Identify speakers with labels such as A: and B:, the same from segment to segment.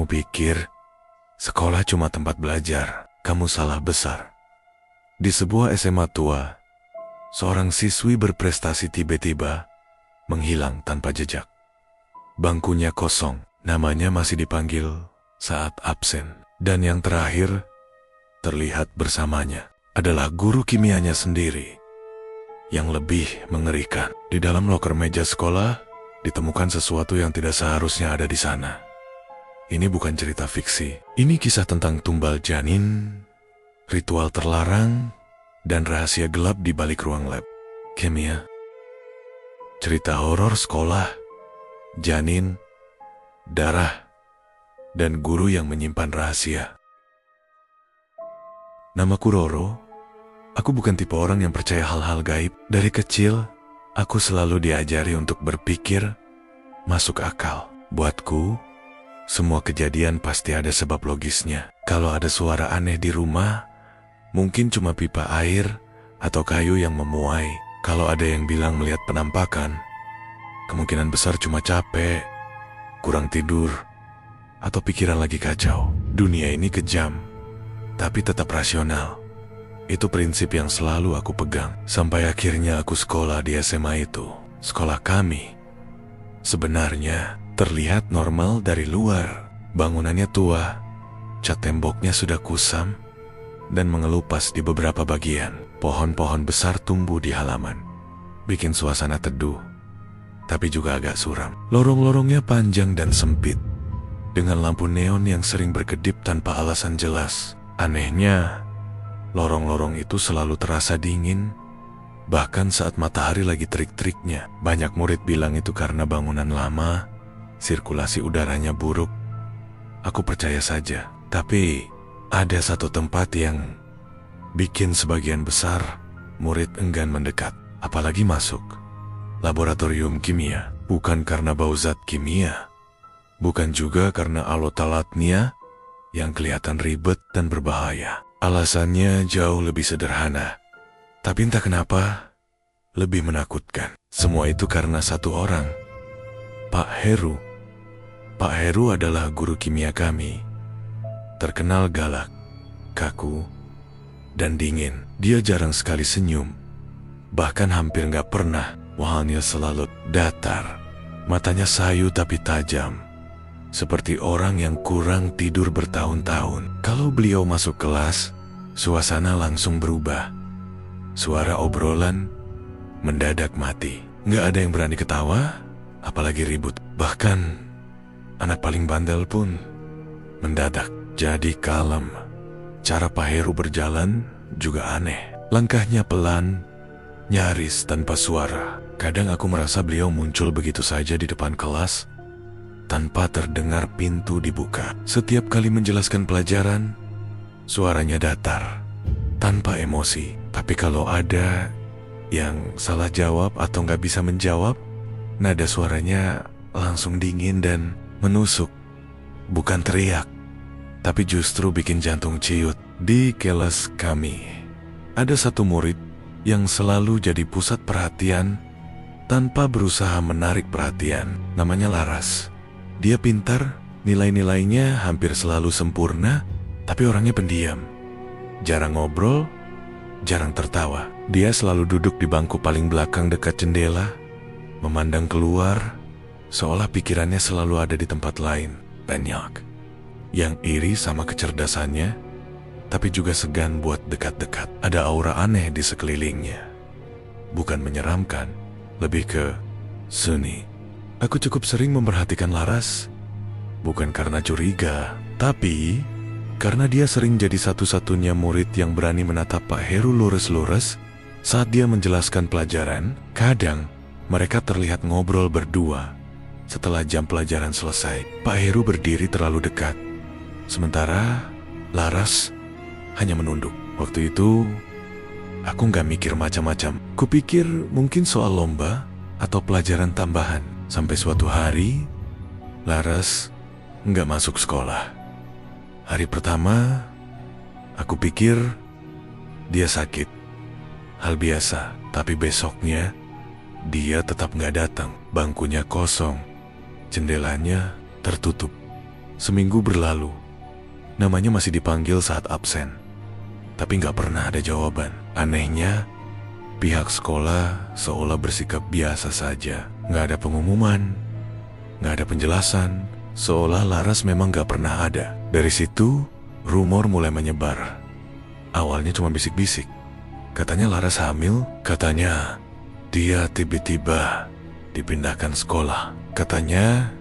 A: pikir sekolah cuma tempat belajar, kamu salah besar. Di sebuah SMA tua, seorang siswi berprestasi tiba-tiba menghilang tanpa jejak. Bangkunya kosong, namanya masih dipanggil saat absen. Dan yang terakhir, terlihat bersamanya adalah guru kimianya sendiri. Yang lebih mengerikan, di dalam loker meja sekolah ditemukan sesuatu yang tidak seharusnya ada di sana. Ini bukan cerita fiksi, ini kisah tentang tumbal janin, ritual terlarang, dan rahasia gelap di balik ruang lab kimia. Cerita horor sekolah, janin, darah, dan guru yang menyimpan rahasia. Namaku Roro. Aku bukan tipe orang yang percaya hal-hal gaib. Dari kecil, aku selalu diajari untuk berpikir masuk akal. Buatku, semua kejadian pasti ada sebab logisnya. Kalau ada suara aneh di rumah, mungkin cuma pipa air atau kayu yang memuai. Kalau ada yang bilang melihat penampakan, kemungkinan besar cuma capek, kurang tidur, atau pikiran lagi kacau. Dunia ini kejam, tapi tetap rasional. Itu prinsip yang selalu aku pegang. Sampai akhirnya aku sekolah di SMA itu. Sekolah kami sebenarnya terlihat normal dari luar. Bangunannya tua, cat temboknya sudah kusam, dan mengelupas di beberapa bagian. Pohon-pohon besar tumbuh di halaman, bikin suasana teduh, tapi juga agak suram. Lorong-lorongnya panjang dan sempit, dengan lampu neon yang sering berkedip tanpa alasan jelas. Anehnya, lorong-lorong itu selalu terasa dingin, bahkan saat matahari lagi terik-teriknya. Banyak murid bilang itu karena bangunan lama, sirkulasi udaranya buruk. Aku percaya saja, tapi ada satu tempat yang bikin sebagian besar murid enggan mendekat, apalagi masuk. Laboratorium kimia. Bukan karena bau zat kimia, bukan juga karena alotalatnia yang kelihatan ribet dan berbahaya. Alasannya jauh lebih sederhana, tapi entah kenapa lebih menakutkan. Semua itu karena satu orang, Pak Heru. Pak Heru adalah guru kimia kami. Terkenal galak, kaku, dan dingin. Dia jarang sekali senyum, bahkan hampir nggak pernah. Wajahnya selalu datar, matanya sayu tapi tajam, seperti orang yang kurang tidur bertahun-tahun. Kalau beliau masuk kelas, suasana langsung berubah. Suara obrolan mendadak mati. Nggak ada yang berani ketawa, apalagi ribut. Bahkan anak paling bandel pun mendadak jadi kalem. Cara Pak Heru berjalan juga aneh. Langkahnya pelan, nyaris tanpa suara. Kadang aku merasa beliau muncul begitu saja di depan kelas, tanpa terdengar pintu dibuka. Setiap kali menjelaskan pelajaran, suaranya datar, tanpa emosi. Tapi kalau ada yang salah jawab atau nggak bisa menjawab, nada suaranya langsung dingin dan menusuk. Bukan teriak, tapi justru bikin jantung ciut. Di kelas kami, ada satu murid yang selalu jadi pusat perhatian tanpa berusaha menarik perhatian. Namanya Laras. Dia pintar, nilai-nilainya hampir selalu sempurna, tapi orangnya pendiam. Jarang ngobrol, jarang tertawa. Dia selalu duduk di bangku paling belakang dekat jendela, memandang keluar, seolah pikirannya selalu ada di tempat lain. Banyak yang iri sama kecerdasannya, tapi juga segan buat dekat-dekat. Ada aura aneh di sekelilingnya. Bukan menyeramkan, lebih ke sunyi. Aku cukup sering memperhatikan Laras, bukan karena curiga, tapi karena dia sering jadi satu-satunya murid yang berani menatap Pak Heru lurus-lurus saat dia menjelaskan pelajaran. Kadang mereka terlihat ngobrol berdua setelah jam pelajaran selesai. Pak Heru berdiri terlalu dekat, sementara Laras hanya menunduk. Waktu itu aku nggak mikir macam-macam. Kupikir mungkin soal lomba atau pelajaran tambahan. Sampai suatu hari, Laras nggak masuk sekolah. Hari pertama, aku pikir dia sakit. Hal biasa, tapi besoknya dia tetap nggak datang. Bangkunya kosong, jendelanya tertutup, Seminggu berlalu. Namanya masih dipanggil saat absen. Tapi gak pernah ada jawaban. Anehnya, pihak sekolah seolah bersikap biasa saja. Gak ada pengumuman, gak ada penjelasan, seolah Laras memang gak pernah ada. Dari situ, rumor mulai menyebar. Awalnya cuma bisik-bisik. Katanya Laras hamil, katanya dia tiba-tiba dipindahkan sekolah. Katanya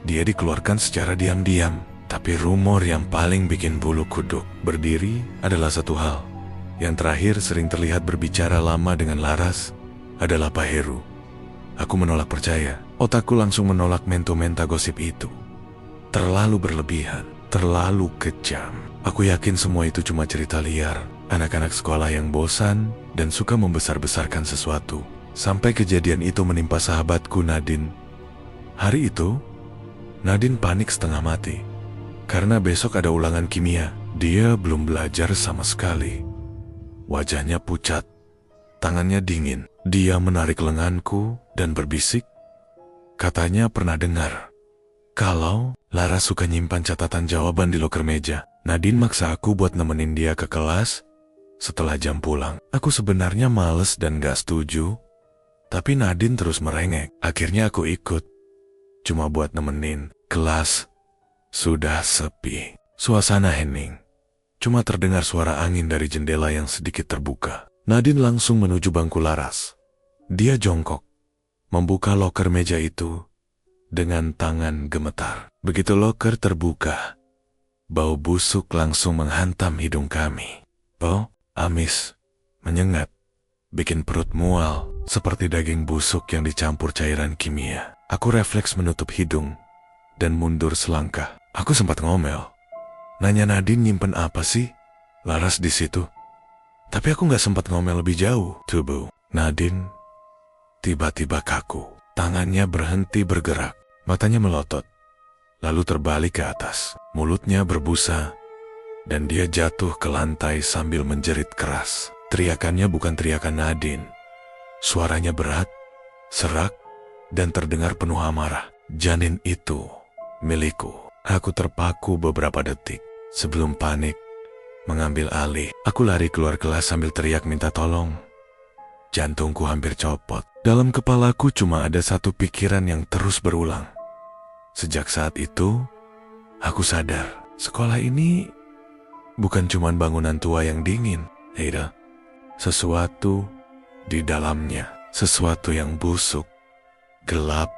A: dia dikeluarkan secara diam-diam. Tapi rumor yang paling bikin bulu kuduk berdiri adalah satu hal. Yang terakhir sering terlihat berbicara lama dengan Laras adalah Pak Heru. Aku menolak percaya. Otakku langsung menolak mento-menta gosip itu. Terlalu berlebihan, terlalu kejam. Aku yakin semua itu cuma cerita liar. Anak-anak sekolah yang bosan dan suka membesar-besarkan sesuatu. Sampai kejadian itu menimpa sahabatku Nadine. Hari itu, Nadine panik setengah mati. Karena besok ada ulangan kimia. Dia belum belajar sama sekali. Wajahnya pucat, tangannya dingin. Dia menarik lenganku dan berbisik. Katanya pernah dengar kalau Laras suka nyimpan catatan jawaban di loker meja. Nadine maksa aku buat nemenin dia ke kelas setelah jam pulang. Aku sebenarnya males dan gak setuju, tapi Nadine terus merengek. Akhirnya aku ikut, cuma buat nemenin. Kelas sudah sepi, suasana hening. Cuma terdengar suara angin dari jendela yang sedikit terbuka. Nadine langsung menuju bangku Laras. Dia jongkok, membuka loker meja itu dengan tangan gemetar. Begitu loker terbuka, bau busuk langsung menghantam hidung kami. Bau amis, menyengat, bikin perut mual seperti daging busuk yang dicampur cairan kimia. Aku refleks menutup hidung dan mundur selangkah. Aku sempat ngomel, nanya Nadine nyimpen apa sih Laras di situ. Tapi aku gak sempat ngomel lebih jauh. Tubuh Nadine tiba-tiba kaku. Tangannya berhenti bergerak, matanya melotot, lalu terbalik ke atas. Mulutnya berbusa, dan dia jatuh ke lantai sambil menjerit keras. Teriakannya bukan teriakan Nadine. Suaranya berat, serak, dan terdengar penuh amarah. Janin itu milikku. Aku terpaku beberapa detik sebelum panik mengambil alih. Aku lari keluar kelas sambil teriak minta tolong. Jantungku hampir copot. Dalam kepalaku cuma ada satu pikiran yang terus berulang. Sejak saat itu, aku sadar sekolah ini bukan cuma bangunan tua yang dingin. Ada sesuatu di dalamnya, sesuatu yang busuk, gelap,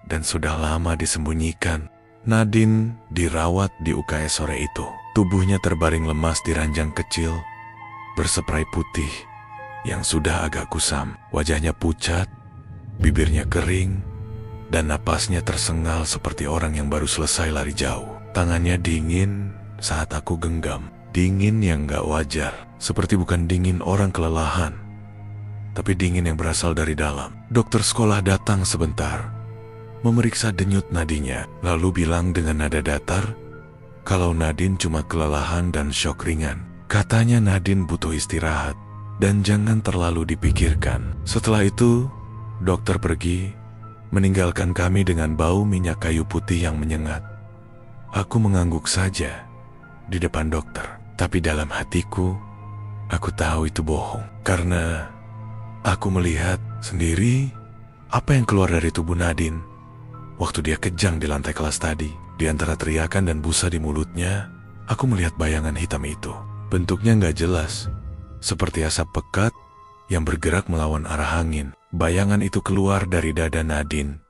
A: dan sudah lama disembunyikan. Nadine dirawat di UKS sore itu. Tubuhnya terbaring lemas di ranjang kecil, berseprai putih yang sudah agak kusam. Wajahnya pucat, bibirnya kering, dan napasnya tersengal seperti orang yang baru selesai lari jauh. Tangannya dingin saat aku genggam. Dingin yang gak wajar, seperti bukan dingin orang kelelahan, tapi dingin yang berasal dari dalam. Dokter sekolah datang sebentar, memeriksa denyut nadinya, lalu bilang dengan nada datar kalau Nadine cuma kelelahan dan syok ringan. Katanya Nadine butuh istirahat dan jangan terlalu dipikirkan. Setelah itu, dokter pergi, meninggalkan kami dengan bau minyak kayu putih yang menyengat. Aku mengangguk saja di depan dokter, tapi dalam hatiku, aku tahu itu bohong. Karena aku melihat sendiri apa yang keluar dari tubuh Nadine waktu dia kejang di lantai kelas tadi. Di antara teriakan dan busa di mulutnya, aku melihat bayangan hitam itu. Bentuknya gak jelas, seperti asap pekat yang bergerak melawan arah angin. Bayangan itu keluar dari dada Nadine,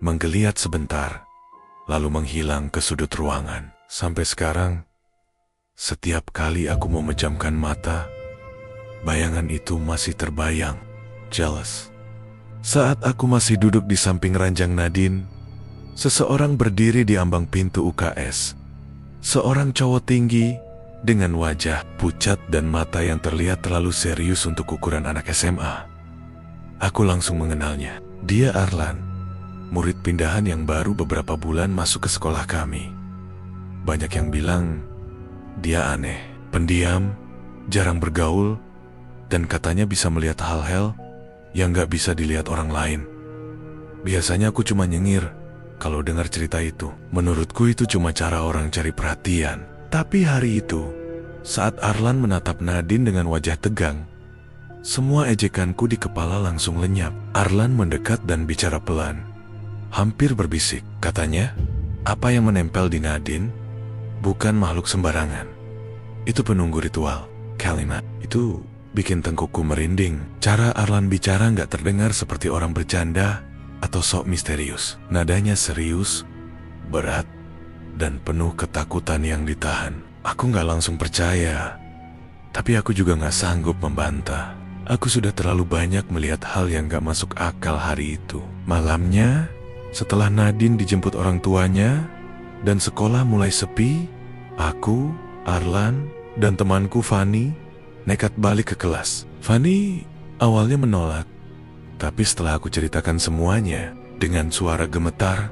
A: menggeliat sebentar, lalu menghilang ke sudut ruangan. Sampai sekarang, setiap kali aku memejamkan mata, bayangan itu masih terbayang. Jelas. Saat aku masih duduk di samping ranjang Nadine, seseorang berdiri di ambang pintu UKS. Seorang cowok tinggi dengan wajah pucat dan mata yang terlihat terlalu serius untuk ukuran anak SMA. Aku langsung mengenalnya. Dia Arlan, murid pindahan yang baru beberapa bulan masuk ke sekolah kami. Banyak yang bilang dia aneh, pendiam, jarang bergaul, dan katanya bisa melihat hal-hal yang gak bisa dilihat orang lain. Biasanya aku cuma nyengir kalau dengar cerita itu. Menurutku itu cuma cara orang cari perhatian. Tapi hari itu, saat Arlan menatap Nadine dengan wajah tegang, semua ejekanku di kepala langsung lenyap. Arlan mendekat dan bicara pelan, hampir berbisik. Katanya, apa yang menempel di Nadine bukan makhluk sembarangan. Itu penunggu ritual. Kalimat itu bikin tengkukku merinding. Cara Arlan bicara nggak terdengar seperti orang bercanda atau sok misterius. Nadanya serius, berat, dan penuh ketakutan yang ditahan. Aku nggak langsung percaya, tapi aku juga nggak sanggup membantah. Aku sudah terlalu banyak melihat hal yang gak masuk akal hari itu. Malamnya, setelah Nadine dijemput orang tuanya dan sekolah mulai sepi, aku, Arlan, dan temanku Fanny nekat balik ke kelas. Fanny awalnya menolak, tapi setelah aku ceritakan semuanya dengan suara gemetar,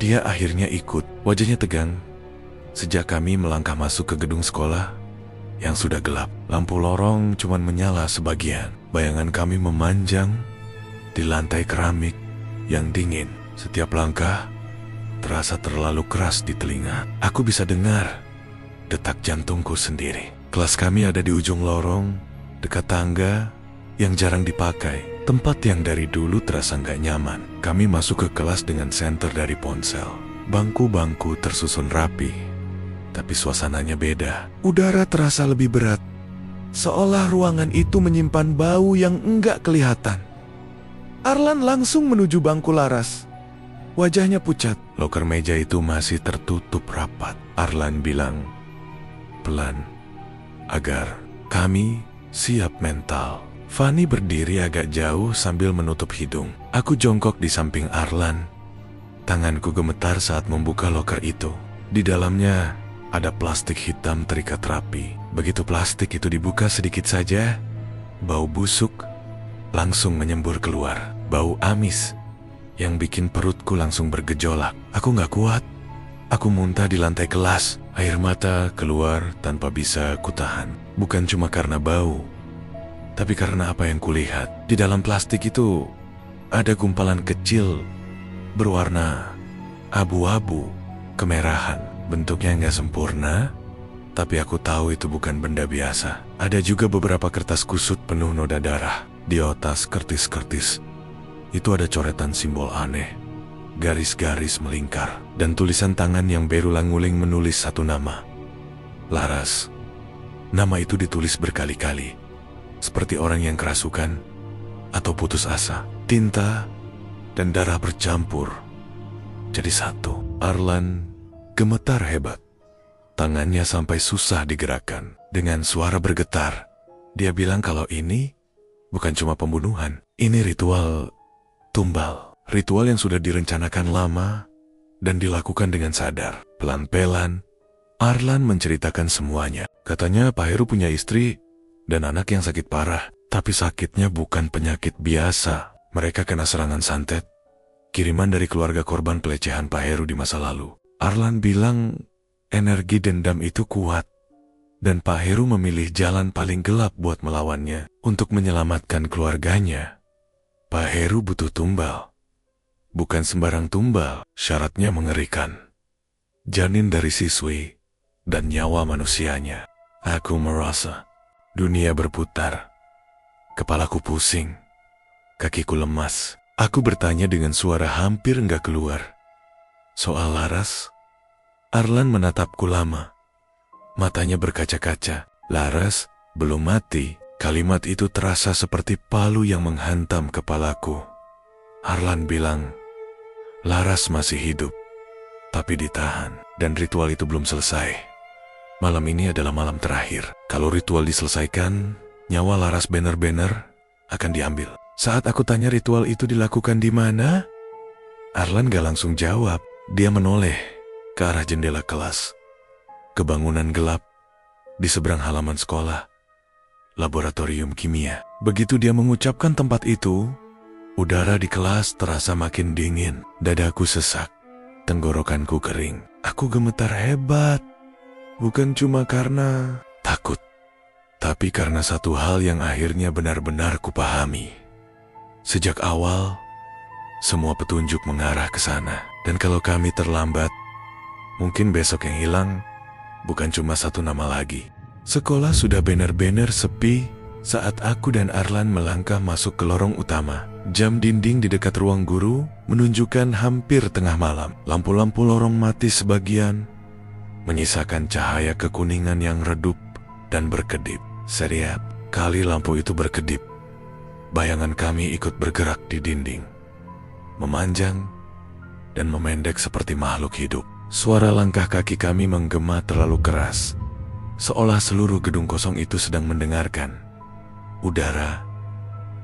A: dia akhirnya ikut. Wajahnya tegang sejak kami melangkah masuk ke gedung sekolah yang sudah gelap. Lampu lorong cuman menyala sebagian. Bayangan kami memanjang di lantai keramik yang dingin. Setiap langkah terasa terlalu keras di telinga. Aku bisa dengar detak jantungku sendiri. Kelas kami ada di ujung lorong, dekat tangga yang jarang dipakai. Tempat yang dari dulu terasa nggak nyaman. Kami masuk ke kelas dengan senter dari ponsel. Bangku-bangku tersusun rapi, tapi suasananya beda. Udara terasa lebih berat, seolah ruangan itu menyimpan bau yang enggak kelihatan. Arlan langsung menuju bangku Laras. Wajahnya pucat. Loker meja itu masih tertutup rapat. Arlan bilang pelan, agar kami siap mental. Fanny berdiri agak jauh sambil menutup hidung. Aku jongkok di samping Arlan. Tanganku gemetar saat membuka loker itu. Di dalamnya ada plastik hitam terikat rapi. Begitu plastik itu dibuka sedikit saja, bau busuk langsung menyembur keluar. Bau amis yang bikin perutku langsung bergejolak. Aku gak kuat. Aku muntah di lantai kelas. Air mata keluar tanpa bisa kutahan. Bukan cuma karena bau, tapi karena apa yang kulihat. Di dalam plastik itu ada gumpalan kecil berwarna abu-abu kemerahan. Bentuknya nggak sempurna, tapi aku tahu itu bukan benda biasa. Ada juga beberapa kertas kusut penuh noda darah. Di atas kertas-kertas itu ada coretan simbol aneh, garis-garis melingkar, dan tulisan tangan yang berulang-ulang menulis satu nama, Laras. Nama itu ditulis berkali-kali, seperti orang yang kerasukan atau putus asa. Tinta dan darah bercampur jadi satu. Arlan gemetar hebat. Tangannya sampai susah digerakkan. Dengan suara bergetar, dia bilang kalau ini bukan cuma pembunuhan. Ini ritual tumbal. Ritual yang sudah direncanakan lama dan dilakukan dengan sadar. Pelan-pelan, Arlan menceritakan semuanya. Katanya Pak Heru punya istri dan anak yang sakit parah. Tapi sakitnya bukan penyakit biasa. Mereka kena serangan santet, kiriman dari keluarga korban pelecehan Pak Heru di masa lalu. Arlan bilang energi dendam itu kuat, dan Pak Heru memilih jalan paling gelap buat melawannya. Untuk menyelamatkan keluarganya, Pak Heru butuh tumbal. Bukan sembarang tumbal, syaratnya mengerikan. Janin dari siswi dan nyawa manusianya. Aku merasa dunia berputar. Kepalaku pusing, kakiku lemas. Aku bertanya dengan suara hampir nggak keluar. Soal Laras? Arlan menatapku lama. Matanya berkaca-kaca. Laras belum mati. Kalimat itu terasa seperti palu yang menghantam kepalaku. Arlan bilang, Laras masih hidup, tapi ditahan. Dan ritual itu belum selesai. Malam ini adalah malam terakhir. Kalau ritual diselesaikan, nyawa Laras benar-benar akan diambil. Saat aku tanya ritual itu dilakukan di mana, Arlan gak langsung jawab. Dia menoleh ke arah jendela kelas, ke bangunan gelap di seberang halaman sekolah, laboratorium kimia. Begitu dia mengucapkan tempat itu, udara di kelas terasa makin dingin. Dadaku sesak, tenggorokanku kering. Aku gemetar hebat, bukan cuma karena takut, tapi karena satu hal yang akhirnya benar-benar kupahami. Sejak awal, Semua petunjuk mengarah ke sana. Dan kalau kami terlambat, mungkin besok yang hilang bukan cuma satu nama lagi. Sekolah sudah benar-benar sepi saat aku dan Arlan melangkah masuk ke lorong utama. Jam dinding di dekat ruang guru menunjukkan hampir tengah malam. Lampu-lampu lorong mati sebagian, menyisakan cahaya kekuningan yang redup dan berkedip. Setiap kali lampu itu berkedip, bayangan kami ikut bergerak di dinding, memanjang dan memendek seperti makhluk hidup. Suara langkah kaki kami menggema terlalu keras, seolah seluruh gedung kosong itu sedang mendengarkan. Udara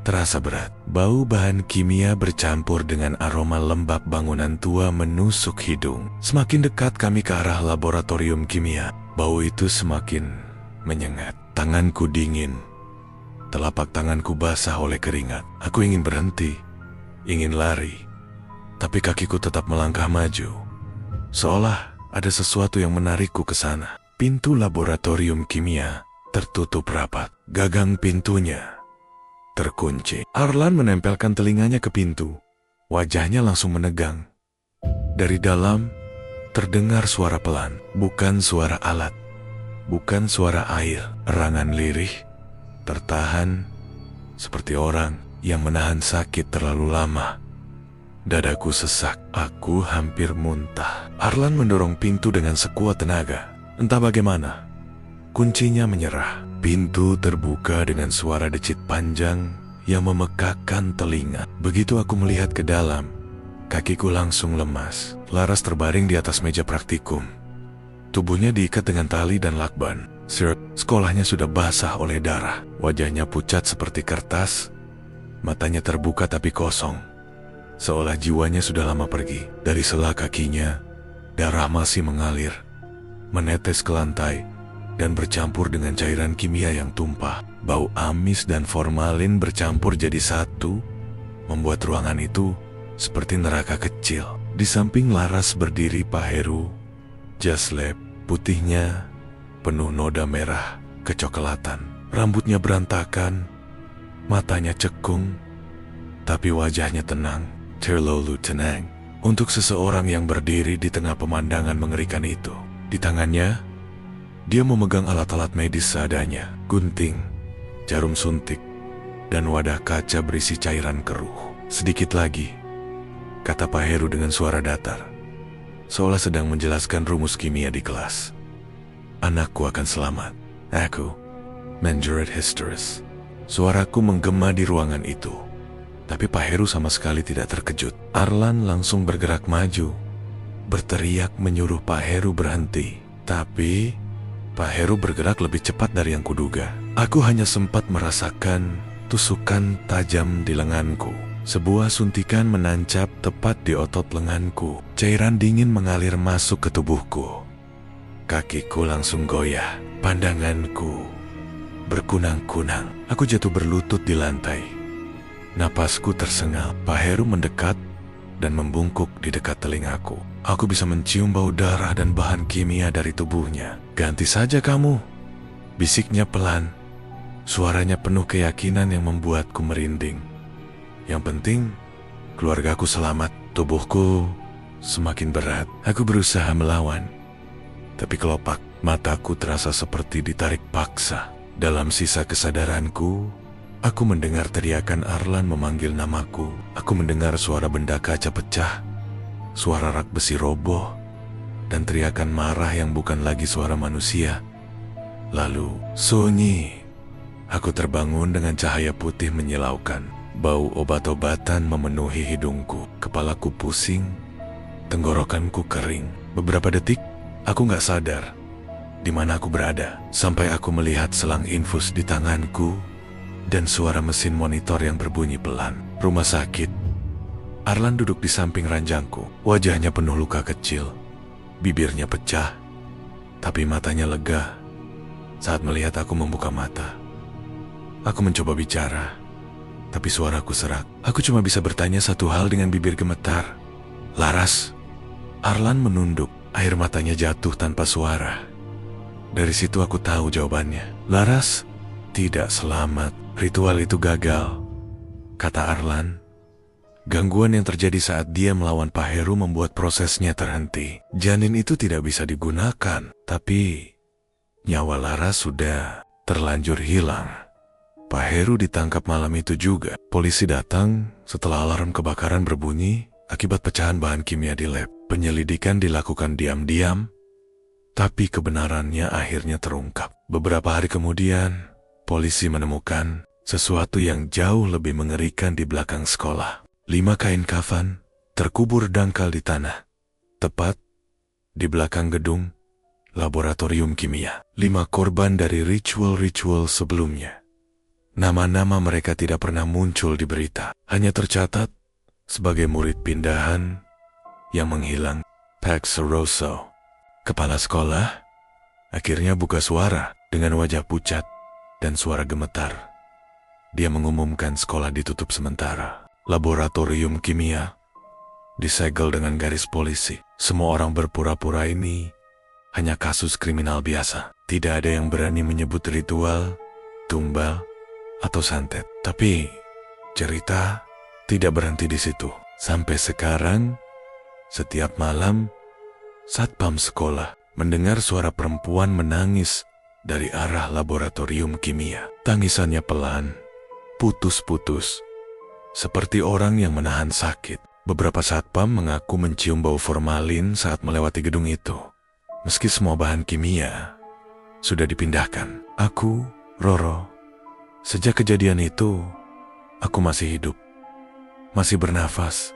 A: terasa berat. Bau bahan kimia bercampur dengan aroma lembab bangunan tua menusuk hidung. Semakin dekat kami ke arah laboratorium kimia, bau itu semakin menyengat. Tanganku dingin. Telapak tanganku basah oleh keringat. Aku ingin berhenti, ingin lari, tapi kakiku tetap melangkah maju. Seolah ada sesuatu yang menarikku ke sana. Pintu laboratorium kimia tertutup rapat. Gagang pintunya terkunci. Arlan menempelkan telinganya ke pintu. Wajahnya langsung menegang. Dari dalam terdengar suara pelan. Bukan suara alat, bukan suara air. Erangan lirih, tertahan, seperti orang yang menahan sakit terlalu lama. Dadaku sesak. Aku hampir muntah. Arlan mendorong pintu dengan sekuat tenaga. Entah bagaimana, kuncinya menyerah. Pintu terbuka dengan suara decit panjang yang memekakkan telinga. Begitu aku melihat ke dalam, kakiku langsung lemas. Laras terbaring di atas meja praktikum. Tubuhnya diikat dengan tali dan lakban. Sekolahnya sudah basah oleh darah. Wajahnya pucat seperti kertas. Matanya terbuka tapi kosong, seolah jiwanya sudah lama pergi. Dari sela kakinya, darah masih mengalir, menetes ke lantai, dan bercampur dengan cairan kimia yang tumpah. Bau amis dan formalin bercampur jadi satu, membuat ruangan itu seperti neraka kecil. Di samping Laras berdiri Pak Heru, jas lab putihnya penuh noda merah kecoklatan. Rambutnya berantakan, matanya cekung, tapi wajahnya tenang. Terlalu tenang untuk seseorang yang berdiri di tengah pemandangan mengerikan itu. Di tangannya, dia memegang alat-alat medis seadanya. Gunting, jarum suntik, dan wadah kaca berisi cairan keruh. Sedikit lagi, kata Pak Heru dengan suara datar, seolah sedang menjelaskan rumus kimia di kelas. Anakku akan selamat. Aku, Manjuret Hysteris. Suaraku menggema di ruangan itu. Tapi Pak Heru sama sekali tidak terkejut. Arlan langsung bergerak maju, berteriak menyuruh Pak Heru berhenti. Tapi Pak Heru bergerak lebih cepat dari yang kuduga. Aku hanya sempat merasakan tusukan tajam di lenganku. Sebuah suntikan menancap tepat di otot lenganku. Cairan dingin mengalir masuk ke tubuhku. Kakiku langsung goyah. Pandanganku berkunang-kunang. Aku jatuh berlutut di lantai. Napasku tersengal. Pak Heru mendekat dan membungkuk di dekat telingaku. Aku bisa mencium bau darah dan bahan kimia dari tubuhnya. Ganti saja kamu, bisiknya pelan. Suaranya penuh keyakinan yang membuatku merinding. Yang penting, keluargaku selamat. Tubuhku semakin berat. Aku berusaha melawan, tapi kelopak mataku terasa seperti ditarik paksa. Dalam sisa kesadaranku, aku mendengar teriakan Arlan memanggil namaku. Aku mendengar suara benda kaca pecah, suara rak besi roboh, dan teriakan marah yang bukan lagi suara manusia. Lalu, sunyi. Aku terbangun dengan cahaya putih menyilaukan. Bau obat-obatan memenuhi hidungku. Kepalaku pusing, tenggorokanku kering. Beberapa detik, aku gak sadar di mana aku berada. Sampai aku melihat selang infus di tanganku dan suara mesin monitor yang berbunyi pelan. Rumah sakit. Arlan duduk di samping ranjangku. Wajahnya penuh luka kecil. Bibirnya pecah, tapi matanya lega saat melihat aku membuka mata. Aku mencoba bicara, tapi suaraku serak. Aku cuma bisa bertanya satu hal dengan bibir gemetar. Laras? Arlan menunduk. Air matanya jatuh tanpa suara. Dari situ aku tahu jawabannya. Laras tidak selamat. Ritual itu gagal, kata Arlan. Gangguan yang terjadi saat dia melawan Pak Heru membuat prosesnya terhenti. Janin itu tidak bisa digunakan, tapi nyawa Laras sudah terlanjur hilang. Pak Heru ditangkap malam itu juga. Polisi datang setelah alarm kebakaran berbunyi akibat pecahan bahan kimia di lab. Penyelidikan dilakukan diam-diam, tapi kebenarannya akhirnya terungkap. Beberapa hari kemudian, polisi menemukan sesuatu yang jauh lebih mengerikan di belakang sekolah. 5 kain kafan terkubur dangkal di tanah, tepat di belakang gedung laboratorium kimia. 5 korban dari ritual-ritual sebelumnya. Nama-nama mereka tidak pernah muncul di berita, hanya tercatat sebagai murid pindahan yang menghilang. Pax Rosso, kepala sekolah, akhirnya buka suara dengan wajah pucat dan suara gemetar. Dia mengumumkan sekolah ditutup sementara. Laboratorium kimia disegel dengan garis polisi. Semua orang berpura-pura ini hanya kasus kriminal biasa. Tidak ada yang berani menyebut ritual, tumbal, atau santet. Tapi cerita tidak berhenti di situ. Sampai sekarang, setiap malam, satpam sekolah mendengar suara perempuan menangis dari arah laboratorium kimia. Tangisannya pelan, putus-putus, seperti orang yang menahan sakit. Beberapa satpam mengaku mencium bau formalin saat melewati gedung itu. Meski semua bahan kimia sudah dipindahkan. Aku, Roro, sejak kejadian itu, aku masih hidup, masih bernafas.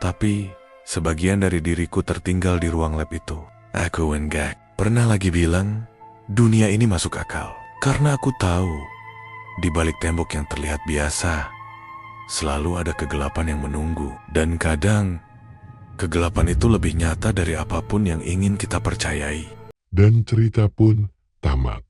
A: Tapi sebagian dari diriku tertinggal di ruang lab itu. Aku enggak pernah lagi bilang dunia ini masuk akal. Karena aku tahu di balik tembok yang terlihat biasa selalu ada kegelapan yang menunggu. Dan kadang kegelapan itu lebih nyata dari apapun yang ingin kita percayai.
B: Dan cerita pun tamat.